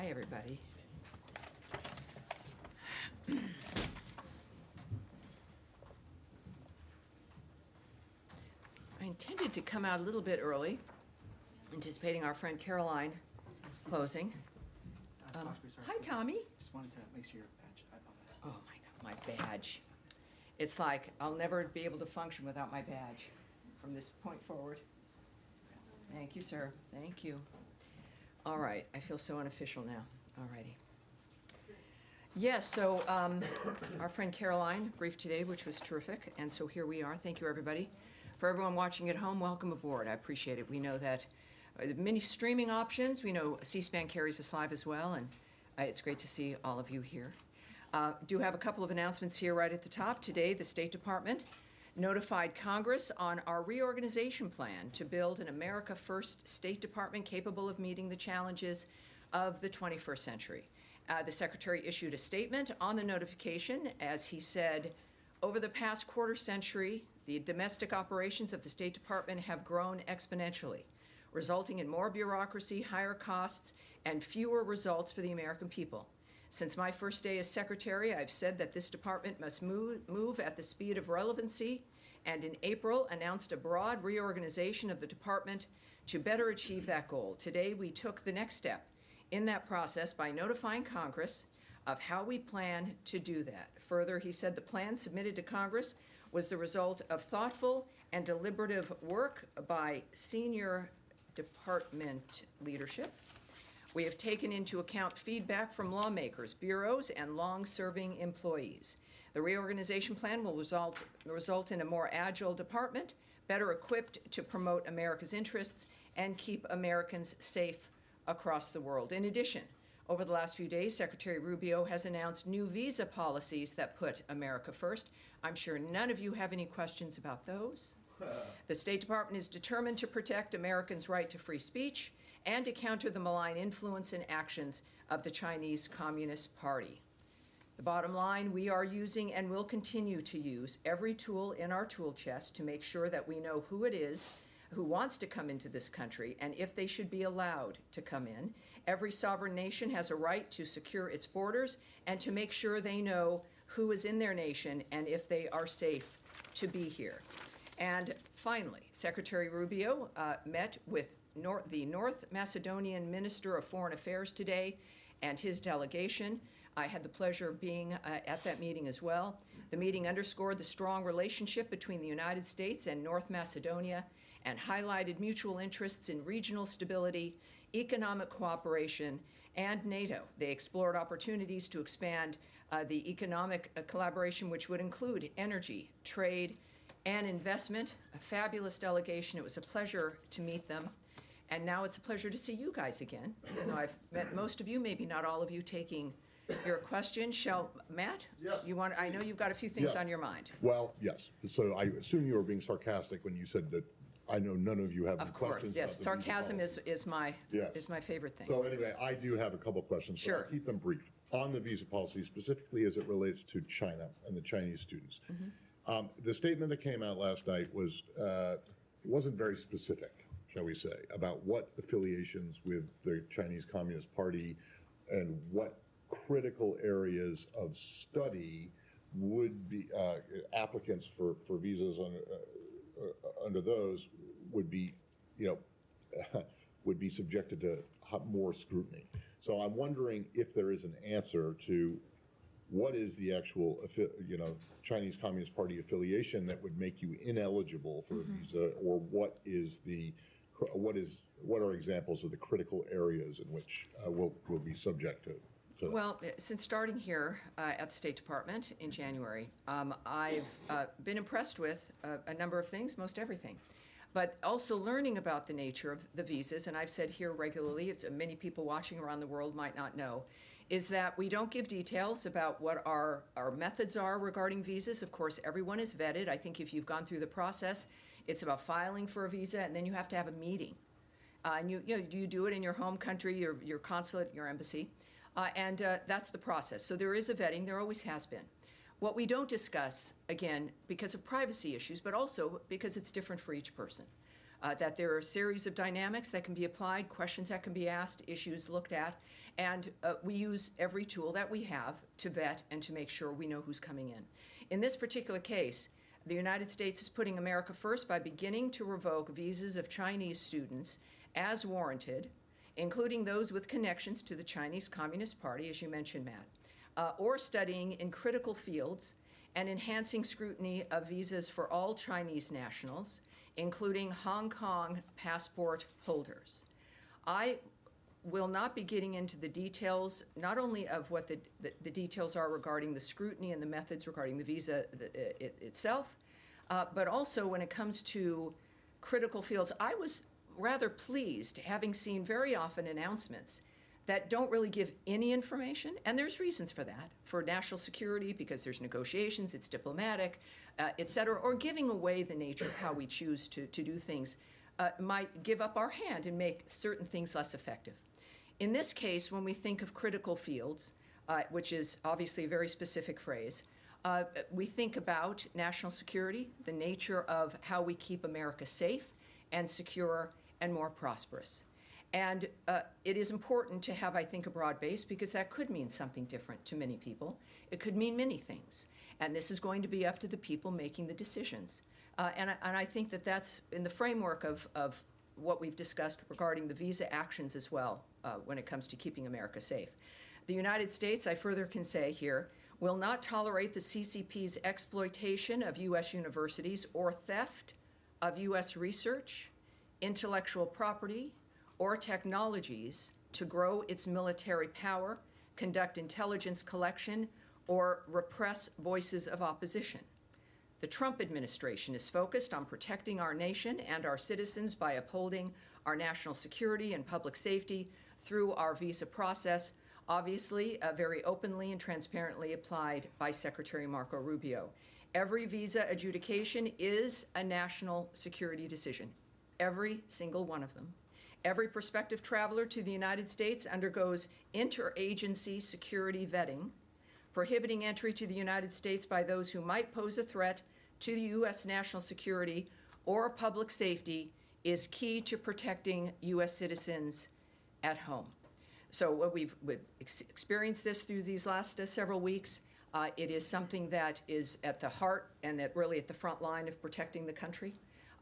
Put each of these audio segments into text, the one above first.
Hi, everybody. I intended to come out a little bit early, anticipating our friend Caroline closing. Hi, Tommy. Just wanted to make sure your badge. I apologize. Oh, my God, my badge. It's like I'll never be able to function without my badge from this point forward. Thank you, sir. Thank you. All right. I feel so unofficial now. All righty. Yes, so our friend Caroline briefed today, which was terrific, and so here we are. Thank you, everybody. For everyone watching at home, welcome aboard. I appreciate it. We know that many streaming options. We know C-SPAN carries us live as well, and it's great to see all of you here. Do have a couple of announcements here right at the top. Today, the State Department notified Congress on our reorganization plan to build an America First State Department capable of meeting the challenges of the 21st century. The Secretary issued a statement on the notification as he said, over the past quarter century, the domestic operations of the State Department have grown exponentially, resulting in more bureaucracy, higher costs, and fewer results for the American people. Since my first day as Secretary, I've said that this department must move at the speed of relevancy, and in April announced a broad reorganization of the department to better achieve that goal. Today, we took the next step in that process by notifying Congress of how we plan to do that. Further, he said the plan submitted to Congress was the result of thoughtful and deliberative work by senior department leadership. We have taken into account feedback from lawmakers, bureaus, and long-serving employees. The reorganization plan will result in a more agile department, better equipped to promote America's interests and keep Americans safe across the world. In addition, over the last few days, Secretary Rubio has announced new visa policies that put America first. I'm sure none of you have any questions about those. The State Department is determined to protect Americans' right to free speech and to counter the malign influence and actions of the Chinese Communist Party. The bottom line, we are using and will continue to use every tool in our tool chest to make sure that we know who it is who wants to come into this country and if they should be allowed to come in. Every sovereign nation has a right to secure its borders and to make sure they know who is in their nation and if they are safe to be here. And finally, Secretary Rubio met with the North Macedonian Minister of Foreign Affairs today and his delegation. I had the pleasure of being at that meeting as well. The meeting underscored the strong relationship between the United States and North Macedonia and highlighted mutual interests in regional stability, economic cooperation, and NATO. They explored opportunities to expand the economic collaboration, which would include energy, trade, and investment. A fabulous delegation. It was a pleasure to meet them. And now it's a pleasure to see you guys again. Even though I've met most of you, maybe not all of you, taking your question. Matt? Yes. I know you've got a few things on your mind. Well, yes. So I assume you were being sarcastic when you said that I know none of you have any questions. Of course, yes. Sarcasm is my favorite thing. So anyway, I do have a couple of questions. Sure. So I'll keep them brief. On the visa policy, specifically as it relates to China and the Chinese students. Mm-hmm. The statement that came out last night was wasn't very specific, shall we say, about what affiliations with the Chinese Communist Party and what critical areas of study would be applicants for visas under those would be, would be subjected to more scrutiny. So I'm wondering if there is an answer to what is the actual, Chinese Communist Party affiliation that would make you ineligible for a visa, or what are examples of the critical areas in which we'll be subject to? Well, since starting here at the State Department in January, I've been impressed with a number of things, most everything, but also learning about the nature of the visas, and I've said here regularly, many people watching around the world might not know, is that we don't give details about what our methods are regarding visas. Of course, everyone is vetted. I think if you've gone through the process, it's about filing for a visa, and then you have to have a meeting. And you do it in your home country, your consulate, your embassy. And that's the process. So there is a vetting. There always has been. What we don't discuss, again, because of privacy issues, but also because it's different for each person, that there are a series of dynamics that can be applied, questions that can be asked, issues looked at, and we use every tool that we have to vet and to make sure we know who's coming in. In this particular case, the United States is putting America first by beginning to revoke visas of Chinese students as warranted, including those with connections to the Chinese Communist Party, as you mentioned, Matt, or studying in critical fields, and enhancing scrutiny of visas for all Chinese nationals, including Hong Kong passport holders. I will not be getting into the details, not only of what the details are regarding the scrutiny and the methods regarding the visa itself, but also when it comes to critical fields. I was rather pleased, having seen very often announcements that don't really give any information, and there's reasons for that, for national security, because there's negotiations, it's diplomatic, et cetera, or giving away the nature of how we choose to do things might give up our hand and make certain things less effective. In this case, when we think of critical fields, which is obviously a very specific phrase, we think about national security, the nature of how we keep America safe and secure and more prosperous. And it is important to have, I think, a broad base, because that could mean something different to many people. It could mean many things. And this is going to be up to the people making the decisions. And I think that that's in the framework of what we've discussed regarding the visa actions as well, when it comes to keeping America safe. The United States, I further can say here, will not tolerate the CCP's exploitation of U.S. universities or theft of U.S. research, intellectual property, or technologies to grow its military power, conduct intelligence collection, or repress voices of opposition. The Trump administration is focused on protecting our nation and our citizens by upholding our national security and public safety through our visa process, obviously very openly and transparently applied by Secretary Marco Rubio. Every visa adjudication is a national security decision, every single one of them. Every prospective traveler to the United States undergoes interagency security vetting, prohibiting entry to the United States by those who might pose a threat to U.S. national security or public safety is key to protecting U.S. citizens at home. So we've experienced this through these last several weeks. It is something that is at the heart and really at the front line of protecting the country.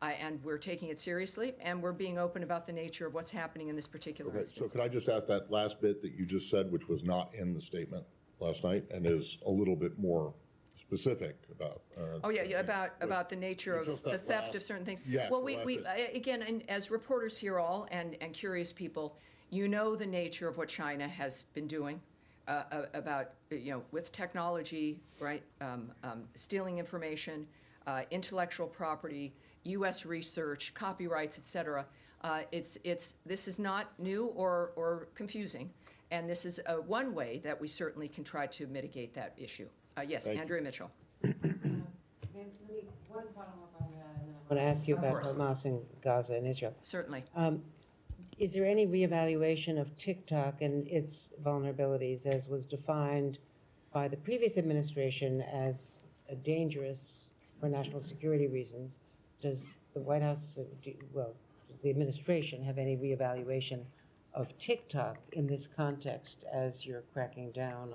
And we're taking it seriously, and we're being open about the nature of what's happening in this particular instance. So could I just ask that last bit that you just said, which was not in the statement last night and is a little bit more specific about? About the nature of the theft of certain things. Yes, well, we again, and as reporters here all and curious people, you know the nature of what China has been doing about, with technology, right? Stealing information, intellectual property, U.S. research, copyrights, et cetera. This is not new or confusing, and this is one way that we certainly can try to mitigate that issue. Yes, Andrea Mitchell. One follow-up on that, and then I want to ask you Of about course. Hamas and Gaza and Israel. Certainly. Is there any reevaluation of TikTok and its vulnerabilities, as was defined by the previous administration as dangerous for national security reasons? Does the White House, does the administration have any reevaluation of TikTok in this context as you're cracking down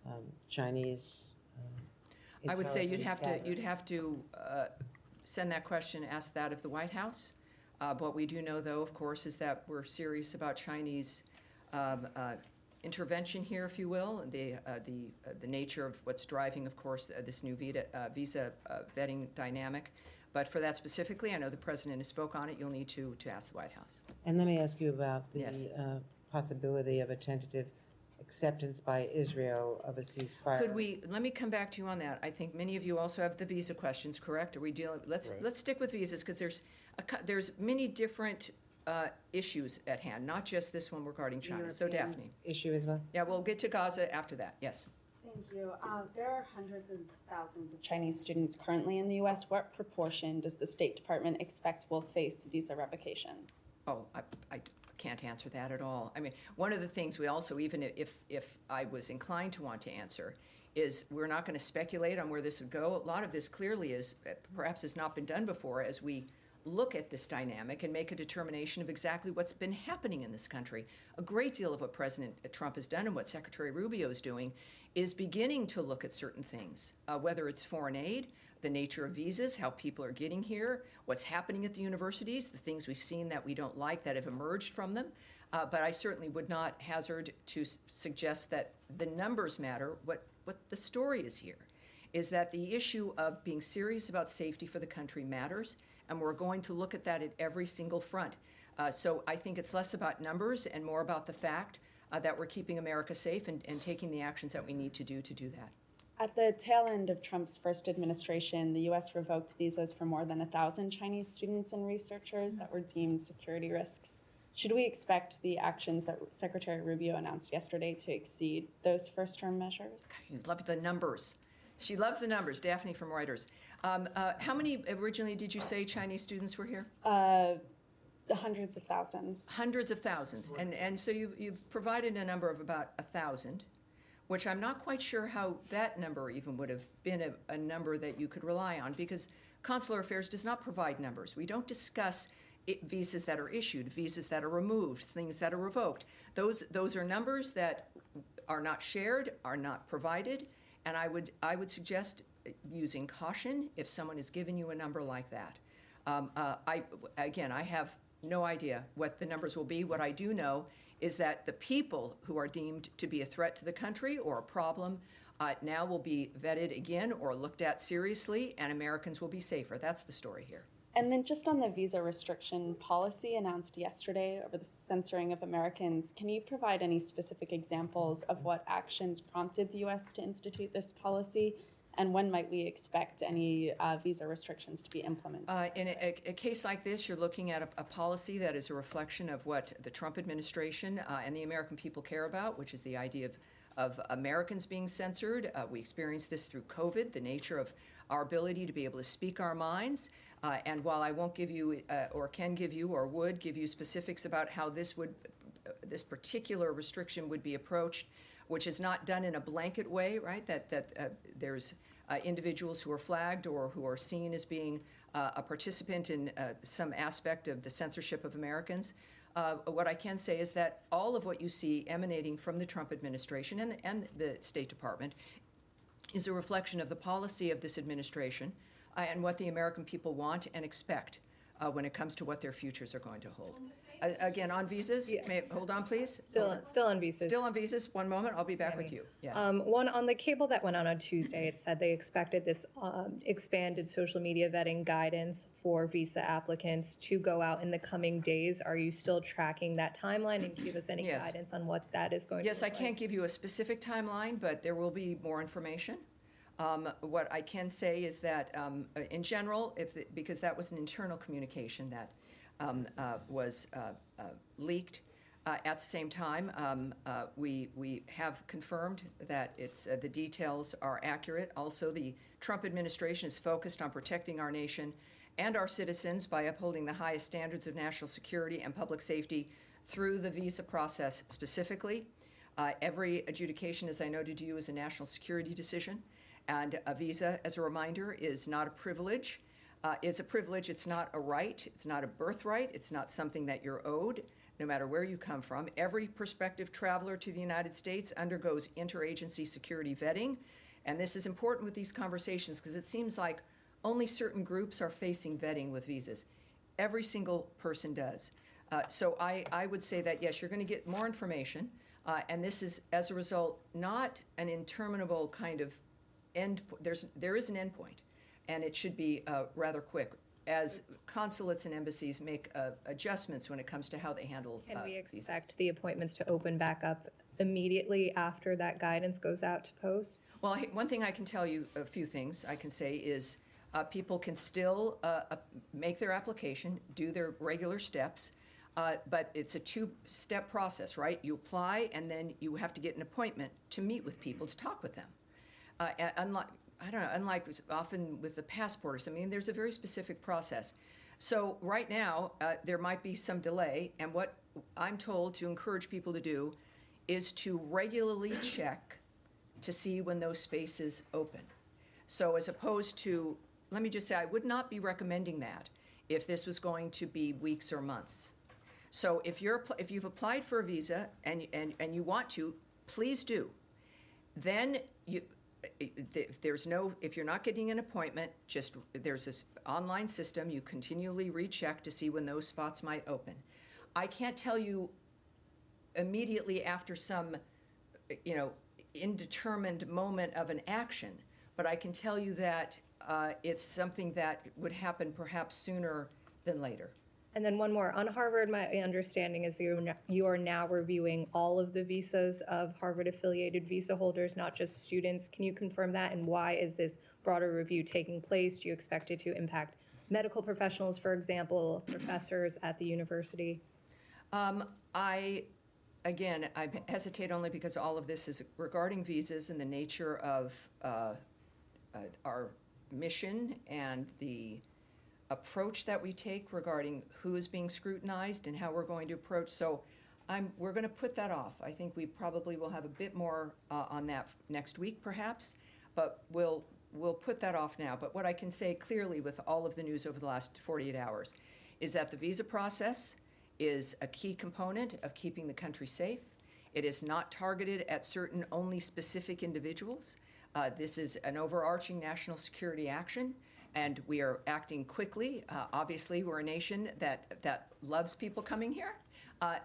on Chinese? I would say you'd intelligence have to send that question, ask that of the White House. What we do know, though, of course, is that we're serious about Chinese intervention here, if you will, and the nature of what's driving, of course, this new visa vetting dynamic. But for that specifically, I know the President has spoke on it. You'll need to ask the White House. And let me ask you about the Yes. possibility of a tentative acceptance by Israel of a ceasefire. Let me come back to you on that. I think many of you also have the visa questions, correct? Are we dealing, let's stick with visas, because there's many different issues at hand, not just this one regarding China. So European Daphne. issue as well? Yeah, we'll get to Gaza after that, yes. Thank you. There are hundreds of thousands of Chinese students currently in the U.S. What proportion does the State Department expect will face visa revocations? Oh, I can't answer that at all. I mean, one of the things we also, even if I was inclined to want to answer, is we're not going to speculate on where this would go. A lot of this clearly is, perhaps has not been done before, as we look at this dynamic and make a determination of exactly what's been happening in this country. A great deal of what President Trump has done and what Secretary Rubio is doing is beginning to look at certain things, whether it's foreign aid, the nature of visas, how people are getting here, what's happening at the universities, the things we've seen that we don't like that have emerged from them. But I certainly would not hazard to suggest that the numbers matter. What the story is here is that the issue of being serious about safety for the country matters, and we're going to look at that at every single front. So I think it's less about numbers and more about the fact that we're keeping America safe and taking the actions that we need to do that. At the tail end of Trump's first administration, the U.S. revoked visas for more than 1,000 Chinese students and researchers that were deemed security risks. Should we expect the actions that Secretary Rubio announced yesterday to exceed those first-term measures? You love the numbers. She loves the numbers. Daphne from Reuters. How many originally did you say Chinese students were here? The hundreds of thousands. Hundreds of thousands. And so you've provided a number of about 1,000, which I'm not quite sure how that number even would have been a number that you could rely on, because Consular Affairs does not provide numbers. We don't discuss visas that are issued, visas that are removed, things that are revoked. Those are numbers that are not shared, are not provided, and I would suggest using caution if someone has given you a number like that. I have no idea what the numbers will be. What I do know is that the people who are deemed to be a threat to the country or a problem now will be vetted again or looked at seriously, and Americans will be safer. That's the story here. And then just on the visa restriction policy announced yesterday over the censoring of Americans, can you provide any specific examples of what actions prompted the U.S. to institute this policy? And when might we expect any visa restrictions to be implemented? In a case like this, you're looking at a policy that is a reflection of what the Trump administration and the American people care about, which is the idea of Americans being censored. We experienced this through COVID, the nature of our ability to be able to speak our minds. And while I won't give you, or can give you, or would give you specifics about how this particular restriction would be approached, which is not done in a blanket way, right? That there's individuals who are flagged or who are seen as being a participant in some aspect of the censorship of Americans. What I can say is that all of what you see emanating from the Trump administration and the State Department is a reflection of the policy of this administration and what the American people want and expect when it comes to what their futures are going to hold. Again, on visas, Yes. Hold on, please. Still on visas. Still on visas. One moment, I'll be back with you. Yes. One on the cable that went on Tuesday, it said they expected this expanded social media vetting guidance for visa applicants to go out in the coming days. Are you still tracking that timeline, and give us any Yes. guidance on what that is going Yes, to I look can't like? give you a specific timeline, but there will be more information. What I can say is that, in general, because that was an internal communication that was leaked, at the same time, we have confirmed that the details are accurate. Also, the Trump administration is focused on protecting our nation and our citizens by upholding the highest standards of national security and public safety through the visa process specifically. Every adjudication, as I noted to you, is a national security decision. And a visa, as a reminder, is not a privilege. It's a privilege. It's not a right. It's not a birthright. It's not something that you're owed, no matter where you come from. Every prospective traveler to the United States undergoes interagency security vetting. And this is important with these conversations because it seems like only certain groups are facing vetting with visas. Every single person does. So I would say that, yes, you're going to get more information. And this is, as a result, not an interminable kind of end. There is an end point, and it should be rather quick as consulates and embassies make adjustments when it comes to how they handle Can we visas. expect the appointments to open back up immediately after that guidance goes out to posts? Well, one thing I can tell you, a few things I can say is people can still make their application, do their regular steps, but it's a two-step process, right? You apply, and then you have to get an appointment to meet with people, to talk with them. Unlike often with the passport or something, there's a very specific process. So right now, there might be some delay, and what I'm told to encourage people to do is to regularly check to see when those spaces open. So as opposed to, let me just say, I would not be recommending that if this was going to be weeks or months. So if you've applied for a visa and you want to, please do. Then if you're not getting an appointment, there's an online system. You continually recheck to see when those spots might open. I can't tell you immediately after some, indeterminate moment of an action, but I can tell you that it's something that would happen perhaps sooner than later. And then one more. On Harvard, my understanding is that you are now reviewing all of the visas of Harvard-affiliated visa holders, not just students. Can you confirm that? And why is this broader review taking place? Do you expect it to impact medical professionals, for example, professors at the university? I hesitate only because all of this is regarding visas and the nature of our mission and the approach that we take regarding who is being scrutinized and how we're going to approach. So we're going to put that off. I think we probably will have a bit more on that next week, perhaps, but we'll put that off now. But what I can say clearly with all of the news over the last 48 hours is that the visa process is a key component of keeping the country safe. It is not targeted at certain only specific individuals. This is an overarching national security action, and we are acting quickly. Obviously, we're a nation that loves people coming here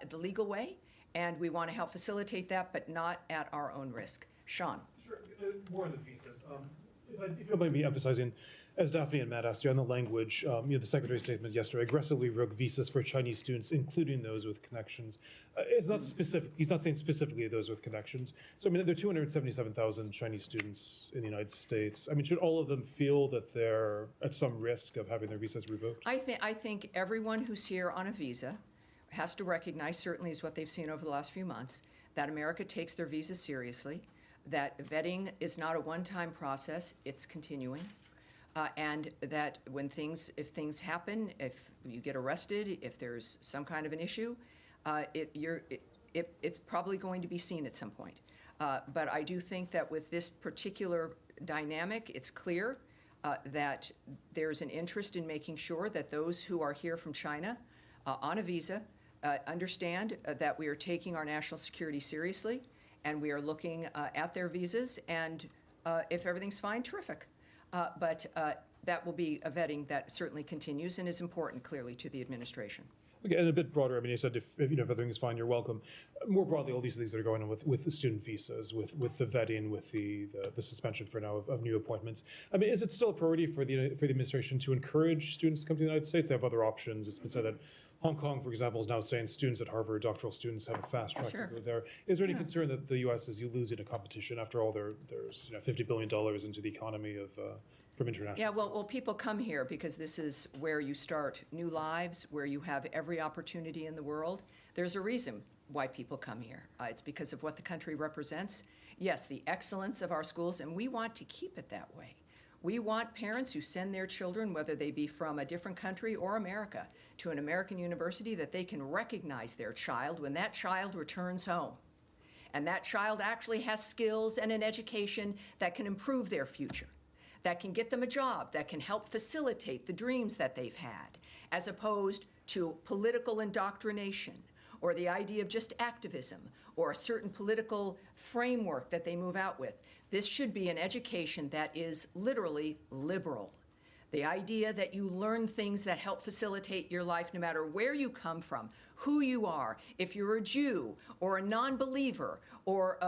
the legal way, and we want to help facilitate that, but not at our own risk. Sean. Sure. More on the visas. If you don't mind me emphasizing, as Daphne and Matt asked you, on the language, the Secretary's statement yesterday, aggressively revoke visas for Chinese students, including those with connections. It's not specific. He's not saying specifically those with connections. So, there are 277,000 Chinese students in the United States. Should all of them feel that they're at some risk of having their visas revoked? I think everyone who's here on a visa has to recognize, certainly is what they've seen over the last few months, that America takes their visas seriously, that vetting is not a one-time process, it's continuing. And that if things happen, if you get arrested, if there's some kind of an issue, it's probably going to be seen at some point. But I do think that with this particular dynamic, it's clear that there's an interest in making sure that those who are here from China on a visa understand that we are taking our national security seriously, and we are looking at their visas, and if everything's fine, terrific. But that will be a vetting that certainly continues and is important, clearly, to the administration. Okay, and a bit broader, you said if everything is fine, you're welcome. More broadly, all these things that are going on with the student visas, with the vetting, with the suspension for now of new appointments. Is it still a priority for the administration to encourage students to come to the United States? They have other options. It's been said that Hong Kong, for example, is now saying students at Harvard, doctoral students, have a fast track to go there. Is there any concern that the U.S. is losing a competition? After all, there's $50 billion into the economy from international. Yeah, well, people come here because this is where you start new lives, where you have every opportunity in the world. There's a reason why people come here. It's because of what the country represents. Yes, the excellence of our schools, and we want to keep it that way. We want parents who send their children, whether they be from a different country or America, to an American university, that they can recognize their child when that child returns home. And that child actually has skills and an education that can improve their future, that can get them a job, that can help facilitate the dreams that they've had, as opposed to political indoctrination or the idea of just activism or a certain political framework that they move out with. This should be an education that is literally liberal. The idea that you learn things that help facilitate your life no matter where you come from, who you are, if you're a Jew or a non-believer or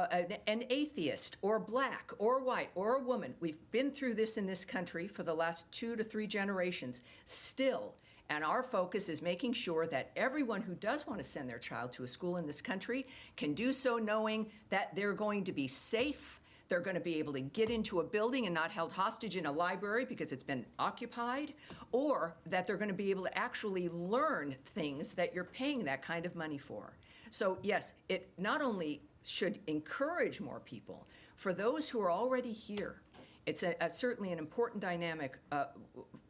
an atheist or black or white or a woman. We've been through this in this country for the last 2 to 3 generations still. And our focus is making sure that everyone who does want to send their child to a school in this country can do so knowing that they're going to be safe. They're going to be able to get into a building and not held hostage in a library because it's been occupied, or that they're going to be able to actually learn things that you're paying that kind of money for. So yes, it not only should encourage more people, for those who are already here, it's certainly an important dynamic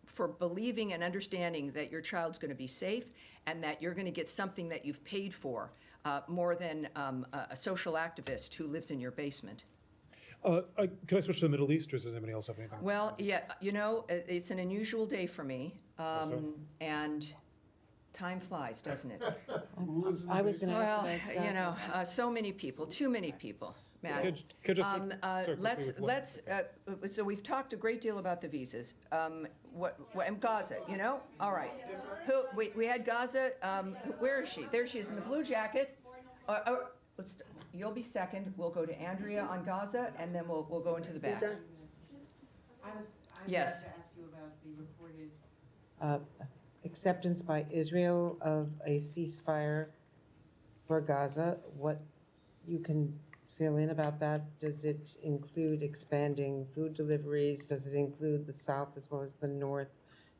for believing and understanding that your child's going to be safe and that you're going to get something that you've paid for more than a social activist who lives in your basement. Can I switch to the Middle East, or does anybody else have anything? Well, yeah, it's an unusual day for me, and time flies, doesn't it? I was going to Well, ask that. so many people, too many people, Matt. Could just start quickly with So we've talked a great deal about the visas. And Gaza, All right. We had Gaza. Where is she? There she is in the blue jacket. You'll be second. We'll go to Andrea on Gaza, and then we'll go into the back. Yes. to ask you about the reported acceptance by Israel of a ceasefire for Gaza. What you can fill in about that? Does it include expanding food deliveries? Does it include the south as well as the north?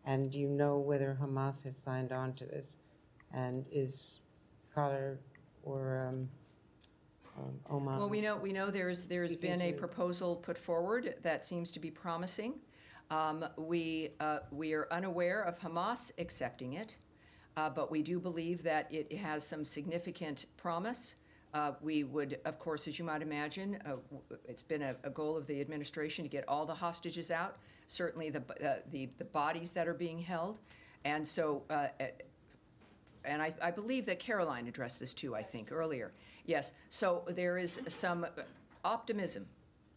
And do you know whether Hamas has signed on to this? And is Qatar or Oman? Well, we know there's been a to- proposal put forward that seems to be promising. We are unaware of Hamas accepting it, but we do believe that it has some significant promise. We would, of course, as you might imagine, it's been a goal of the administration to get all the hostages out, certainly the bodies that are being held. And so, and I believe that Caroline addressed this too, I think, earlier. Yes, so there is some optimism,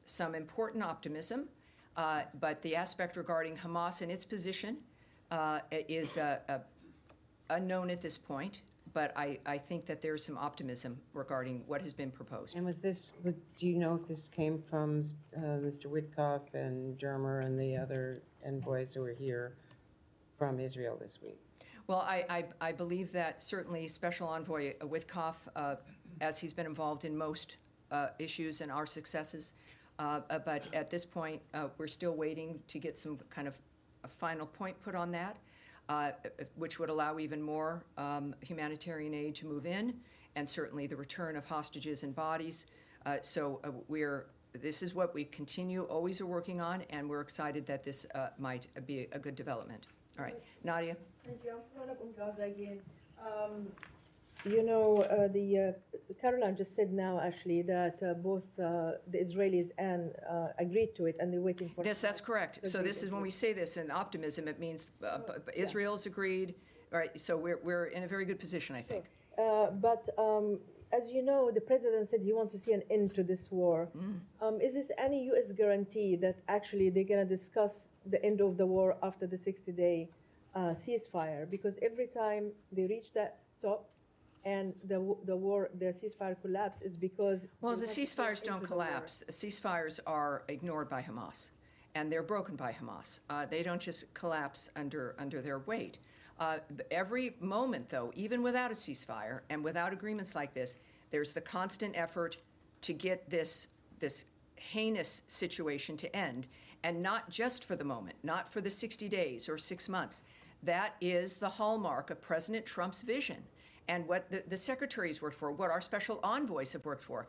some important optimism, but the aspect regarding Hamas and its position is unknown at this point. But I think that there's some optimism regarding what has been proposed. And do you know if this came from Mr. Witkoff and Germer and the other envoys who were here from Israel this week? Well, I believe that certainly Special Envoy Witkoff, as he's been involved in most issues and our successes, but at this point, we're still waiting to get some kind of a final point put on that. Which would allow even more humanitarian aid to move in, and certainly the return of hostages and bodies. This is what we always are working on, and we're excited that this might be a good development. All right, Nadia. Thank you. I'm following up on Gaza again. Caroline just said now actually that both the Israelis and agreed to it, and they're waiting for. Yes, that's correct. So this is when we say this in optimism, it means Israel's agreed. All right, so we're in a very good position, I think. But as you know, the president said he wants to see an end to this war. Is this any U.S. guarantee that actually they're going to discuss the end of the war after the 60-day ceasefire? Because every time they reach that stop, and the ceasefire collapse is because. Well, the ceasefires don't collapse. Ceasefires are ignored by Hamas, and they're broken by Hamas. They don't just collapse under their weight. Every moment, though, even without a ceasefire and without agreements like this, there's the constant effort to get this heinous situation to end, and not just for the moment, not for the 60 days or 6 months. That is the hallmark of President Trump's vision. And what the secretaries worked for, what our special envoys have worked for.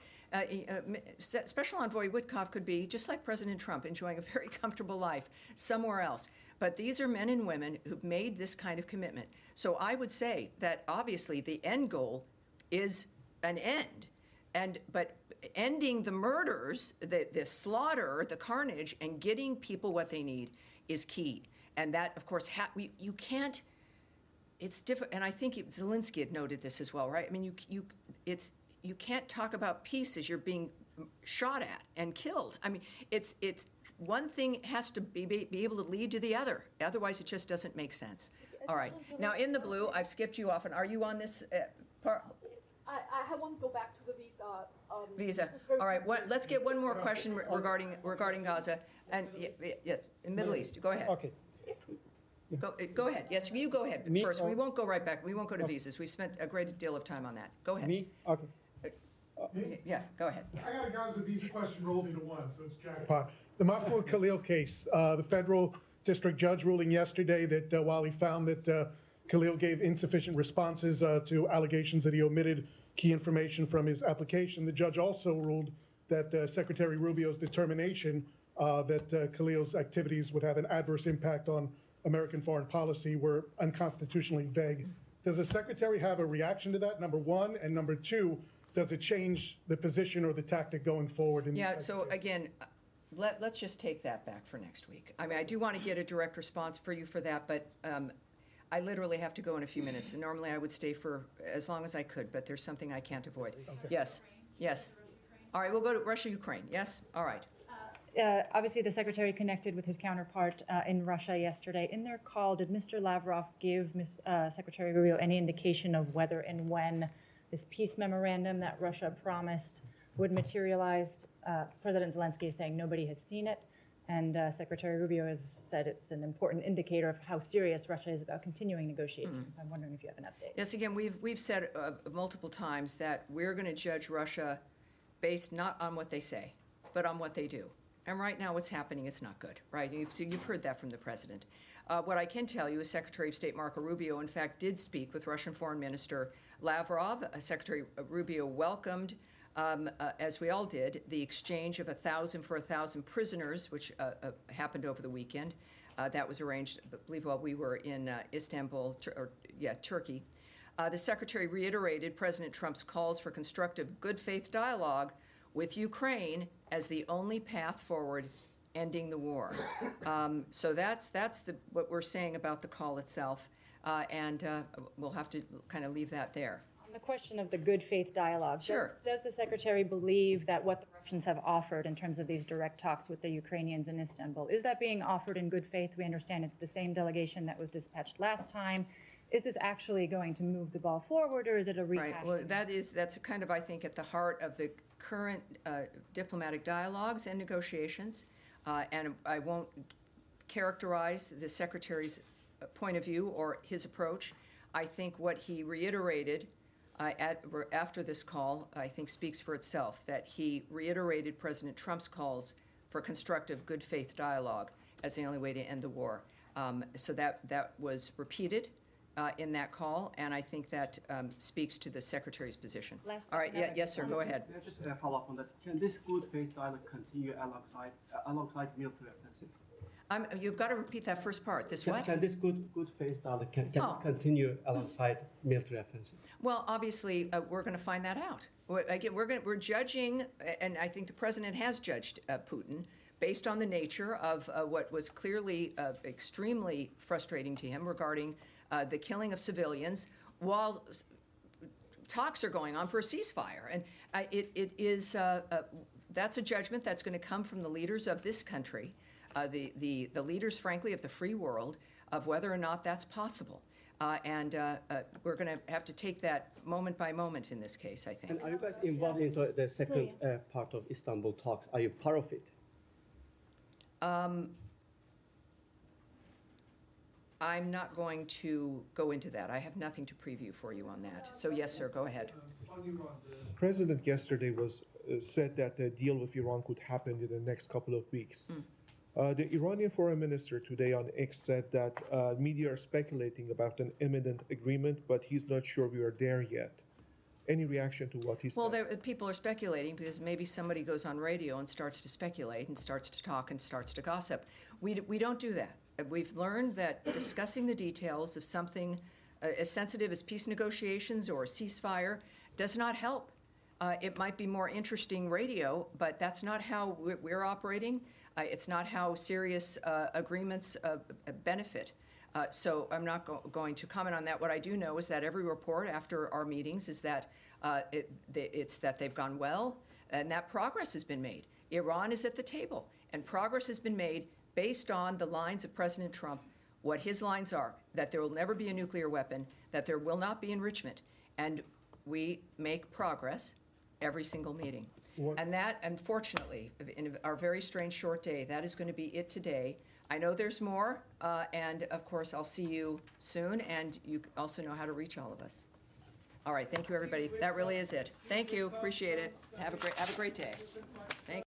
Special Envoy Witkoff could be, just like President Trump, enjoying a very comfortable life somewhere else. But these are men and women who've made this kind of commitment. So I would say that obviously the end goal is an end. But ending the murders, the slaughter, the carnage, and getting people what they need is key. And that, of course, you can't. It's different, and I think Zelensky had noted this as well, right? I mean, you can't talk about peace as you're being shot at and killed. I mean, it's one thing has to be able to lead to the other. Otherwise, it just doesn't make sense. All right. Now, in the blue, I've skipped you often. Are you on this part? I want to go back to the visa. All right. Let's get one more question regarding Gaza and yes, in Middle East. Go ahead. Okay. Go ahead. Yes, you go ahead first. We won't go right back. We won't go to visas. We've spent a great deal of time on that. Go ahead. Me? Okay. Yeah, go ahead. Yeah. I got a Gaza visa question rolled into one, so it's jackpot. The Mahmoud Khalil case, the federal district judge ruling yesterday that while he found that Khalil gave insufficient responses to allegations that he omitted key information from his application, the judge also ruled that Secretary Rubio's determination that Khalil's activities would have an adverse impact on American foreign policy were unconstitutionally vague. Does the secretary have a reaction to that, number one? And number two, does it change the position or the tactic going forward in these Yeah, types of so cases? again, let's just take that back for next week. I mean, I do want to get a direct response for you for that, but I literally have to go in a few minutes, and normally I would stay for as long as I could, but there's something I can't avoid. Yes, yes. All right, we'll go to Russia, Ukraine. Yes, all right. Obviously, the secretary connected with his counterpart in Russia yesterday. In their call, did Mr. Lavrov give Secretary Rubio any indication of whether and when this peace memorandum that Russia promised would materialize? President Zelensky is saying nobody has seen it, and Secretary Rubio has said it's an important indicator of how serious Russia is about continuing negotiations. So I'm wondering if you have an update. Yes, again, we've said multiple times that we're going to judge Russia based not on what they say, but on what they do. And right now what's happening is not good, right? You've heard that from the president. What I can tell you is Secretary of State Marco Rubio, in fact, did speak with Russian Foreign Minister Lavrov. Secretary Rubio welcomed, as we all did, the exchange of 1,000 for 1,000 prisoners, which happened over the weekend. That was arranged, I believe, while we were in Istanbul, Turkey. The secretary reiterated President Trump's calls for constructive, good faith dialogue with Ukraine as the only path forward ending the war. So that's what we're saying about the call itself, and we'll have to kind of leave that there. On the question of the good faith dialogue, Sure. does the secretary believe that what the Russians have offered in terms of these direct talks with the Ukrainians in Istanbul, is that being offered in good faith? We understand it's the same delegation that was dispatched last time. Is this actually going to move the ball forward, or is it a rehash? Right. Well, that's kind of, I think, at the heart of the current diplomatic dialogues and negotiations. And I won't characterize the secretary's point of view or his approach. I think what he reiterated after this call, I think, speaks for itself, that he reiterated President Trump's calls for constructive, good faith dialogue as the only way to end the war. So that was repeated in that call, and I think that speaks to the secretary's position. All right, yes, sir, go ahead. May I just follow up on that? Can this good faith dialogue continue alongside military offensive? You've got to repeat that first part. This what? Can this good faith dialogue this continue alongside military offensive? Well, obviously, we're going to find that out. Again, we're judging, and I think the president has judged Putin based on the nature of what was clearly extremely frustrating to him regarding the killing of civilians while talks are going on for a ceasefire. And that's a judgment that's going to come from the leaders of this country, the leaders, frankly, of the free world, of whether or not that's possible. And we're going to have to take that moment by moment in this case, I think. And are you guys involved into the second part of Istanbul talks? Are you part of it? I'm not going to go into that. I have nothing to preview for you on that. So yes, sir, go ahead. The president yesterday said that the deal with Iran could happen in the next couple of weeks. The Iranian foreign minister today on X said that media are speculating about an imminent agreement, but he's not sure we are there yet. Any reaction to what he said? Well, people are speculating because maybe somebody goes on radio and starts to speculate and starts to talk and starts to gossip. We don't do that. We've learned that discussing the details of something as sensitive as peace negotiations or a ceasefire does not help. It might be more interesting radio, but that's not how we're operating. It's not how serious agreements benefit. So I'm not going to comment on that. What I do know is that every report after our meetings is that it's that they've gone well and that progress has been made. Iran is at the table, and progress has been made based on the lines of President Trump, what his lines are, that there will never be a nuclear weapon, that there will not be enrichment. And we make progress every single meeting. And that, unfortunately, in our very strange short day, that is going to be it today. I know there's more, and of course, I'll see you soon, and you also know how to reach all of us. All right, thank you, everybody. That really is it. Thank you, appreciate it. Have a great day. Thank you.